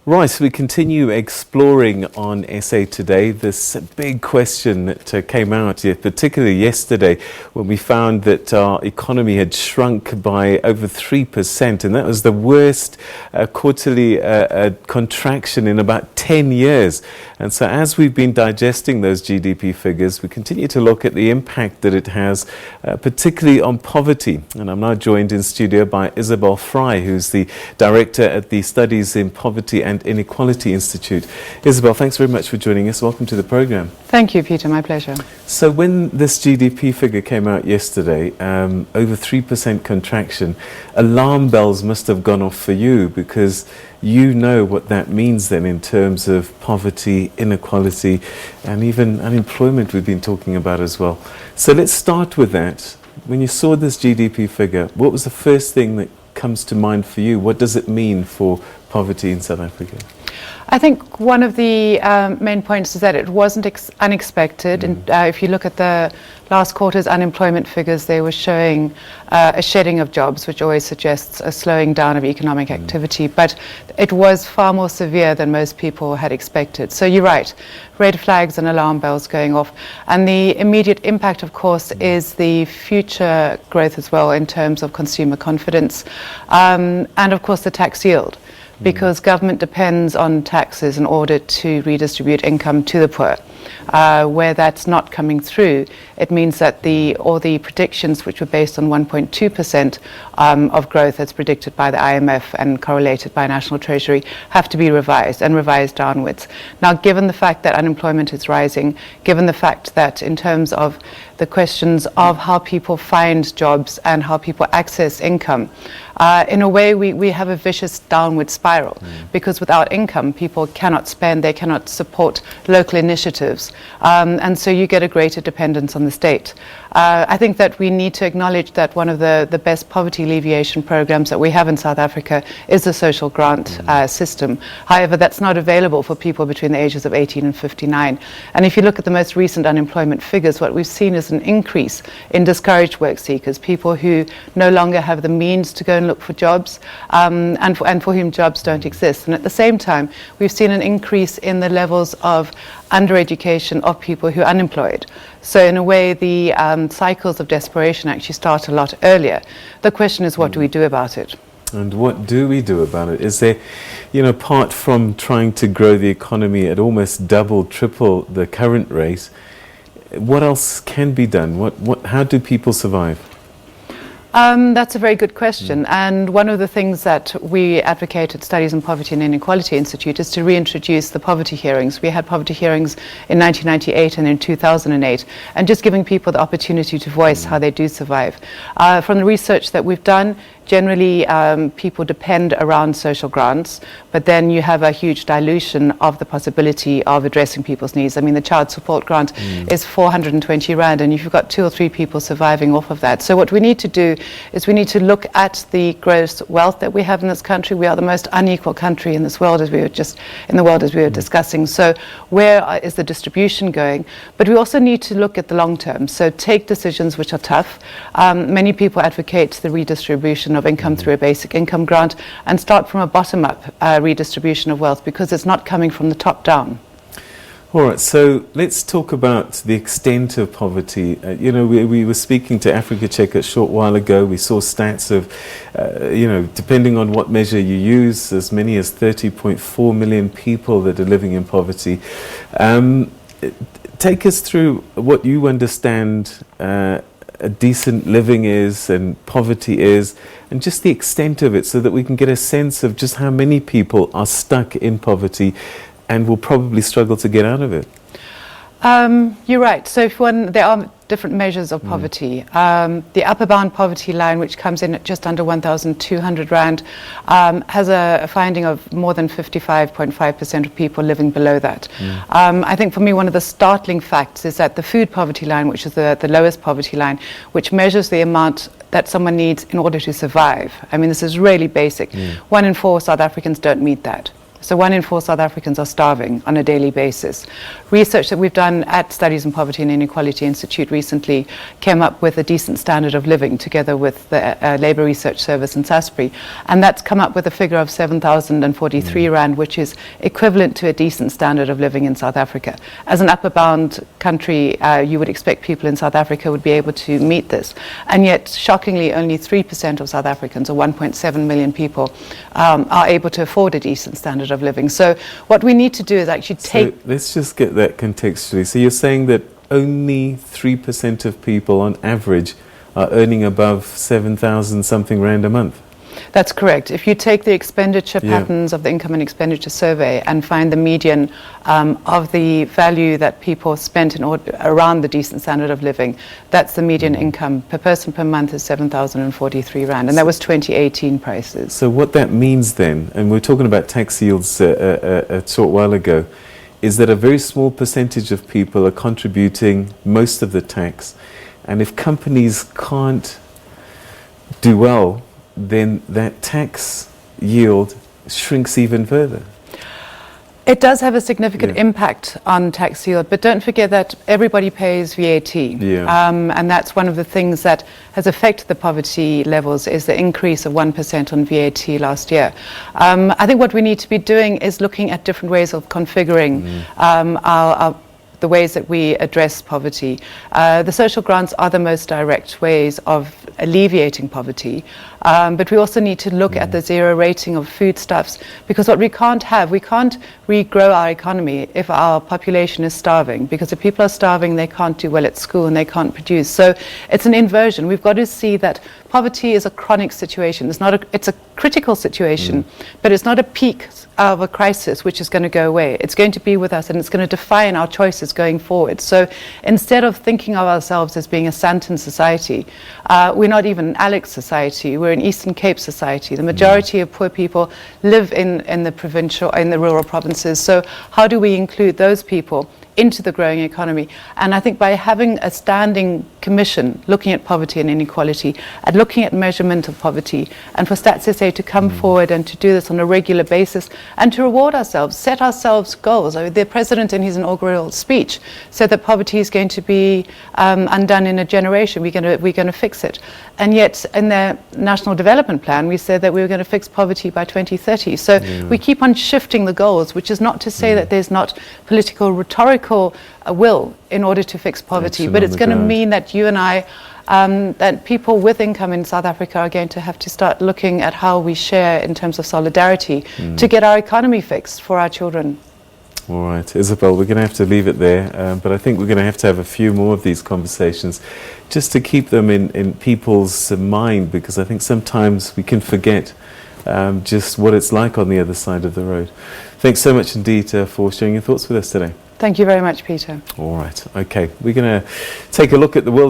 Right, so we continue exploring on SA Today this big question that came out, particularly yesterday, when we found that our economy had shrunk by over 3%, and that was the worst quarterly contraction in about 10 years. And so as we've been digesting those GDP figures, we continue to look at the impact that it has, particularly on poverty. And I'm now joined in studio by Isobel Frye, who's the director at the Studies in Poverty and Inequality Institute. Isobel, thanks very much for joining us. Welcome to the program. Thank you, Peter. My pleasure. So when this GDP figure came out yesterday, over 3% contraction, alarm bells must have gone off for you, because you know what that means then in terms of poverty, inequality, and even unemployment we've been talking about as well. So let's start with that. When you saw this GDP figure, what was the first thing that comes to mind for you? What does it mean for poverty in South Africa? I think one of the main points is that it wasn't unexpected. And if you look at the last quarter's unemployment figures, they were showing a shedding of jobs, which always suggests a slowing down of economic activity. But it was far more severe than most people had expected. So you're right, red flags and alarm bells going off. And the immediate impact, of course, is the future growth as well in terms of consumer confidence, and of course the tax yield. Because government depends on taxes in order to redistribute income to the poor. Where that's not coming through, it means that all the predictions, which were based on 1.2% of growth as predicted by the IMF and correlated by National Treasury, have to be revised and revised downwards. Now, given the fact that unemployment is rising, given the fact that in terms of the questions of how people find jobs and how people access income, in a way we have a vicious downward spiral, because without income people cannot spend, they cannot support local initiatives, and so you get a greater dependence on the state. I think that we need to acknowledge that one of the best poverty alleviation programs that we have in South Africa is the social grant system. However, that's not available for people between the ages of 18 and 59. And if you look at the most recent unemployment figures, what we've seen is an increase in discouraged work seekers, people who no longer have the means to go and look for jobs, and for whom jobs don't exist. And at the same time, we've seen an increase in the levels of undereducation of people who are unemployed. So in a way, the cycles of desperation actually start a lot earlier. The question is, what do we do about it? And what do we do about it? Is there, apart from trying to grow the economy at almost double, triple the current rate, what else can be done? How do people survive? That's a very good question, and one of the things that we advocate at Studies in Poverty and Inequality Institute is to reintroduce the poverty hearings. We had poverty hearings in 1998 and in 2008, and just giving people the opportunity to voice how they do survive. From the research that we've done, generally people depend around social grants, but then you have a huge dilution of the possibility of addressing people's needs. I mean, the child support grant is 420 Rand, and you've got 2 or 3 people surviving off of that. So what we need to do is we need to look at the gross wealth that we have in this country. We are the most unequal country in this world, as we were discussing. So where is the distribution going? But we also need to look at the long term. So take decisions which are tough. Many people advocate the redistribution of income through a basic income grant, and start from a bottom-up redistribution of wealth, because it's not coming from the top down. All right, so let's talk about the extent of poverty. We were speaking to Africa Check a short while ago. We saw stats of, depending on what measure you use, as many as 30.4 million people that are living in poverty. Take us through what you understand a decent living is and poverty is, and just the extent of it, so that we can get a sense of just how many people are stuck in poverty and will probably struggle to get out of it. You're right. So there are different measures of poverty. The upper bound poverty line, which comes in at just under 1,200 Rand, has a finding of more than 55.5% of people living below that. I think for me, one of the startling facts is that the food poverty line, which is the lowest poverty line, which measures the amount that someone needs in order to survive. I mean, this is really basic. 1 in 4 South Africans don't meet that. So 1 in 4 South Africans are starving on a daily basis. Research that we've done at Studies in Poverty and Inequality Institute recently came up with a decent standard of living together with the Labour Research Service in Sasbury. And that's come up with a figure of 7,043 Rand, which is equivalent to a decent standard of living in South Africa. As an upper bound country, you would expect people in South Africa would be able to meet this. And yet, shockingly, only 3% of South Africans, or 1.7 million people, are able to afford a decent standard of living. So what we need to do is actually take... So let's just get that contextually. So you're saying that only 3% of people on average are earning above 7,000 something Rand a month? That's correct. If you take the expenditure patterns of the Income and Expenditure Survey and find the median of the value that people spent in order, around the decent standard of living, that's the median income per person per month is 7,043 Rand, and that was 2018 prices. So what that means then, and we were talking about tax yields a short while ago, is that a very small percentage of people are contributing most of the tax, and if companies can't do well, then that tax yield shrinks even further. It does have a significant impact on tax yield, but don't forget that everybody pays VAT. And that's one of the things that has affected the poverty levels, is the increase of 1% on VAT last year. I think what we need to be doing is looking at different ways of configuring the ways that we address poverty. The social grants are the most direct ways of alleviating poverty, but we also need to look at the zero rating of foodstuffs, because what we can't regrow our economy if our population is starving, because if people are starving, they can't do well at school and they can't produce. So it's an inversion. We've got to see that poverty is a chronic situation. It's a critical situation, but it's not a peak of a crisis which is going to go away. It's going to be with us, and it's going to define our choices going forward. So instead of thinking of ourselves as being a Santon society, we're not even an Alex society. We're an Eastern Cape society. The majority of poor people live in the rural provinces. So how do we include those people into the growing economy? And I think by having a standing commission looking at poverty and inequality and looking at measurement of poverty, and for Stats SA to come forward and to do this on a regular basis and to reward ourselves, set ourselves goals. I mean, the President in his inaugural speech said that poverty is going to be undone in a generation. We're going to fix it. And yet in the National Development Plan, we said that we were going to fix poverty by 2030. So we keep on shifting the goals, which is not to say that there's not political rhetorical will in order to fix poverty, but it's going to mean that you and I, that people with income in South Africa are going to have to start looking at how we share in terms of solidarity to get our economy fixed for our children. All right, Isobel, we're going to have to leave it there, but I think we're going to have a few more of these conversations just to keep them in people's mind, because I think sometimes we can forget just what it's like on the other side of the road. Thanks so much indeed for sharing your thoughts with us today. Thank you very much, Peter. All right, okay, we're going to take a look at the world.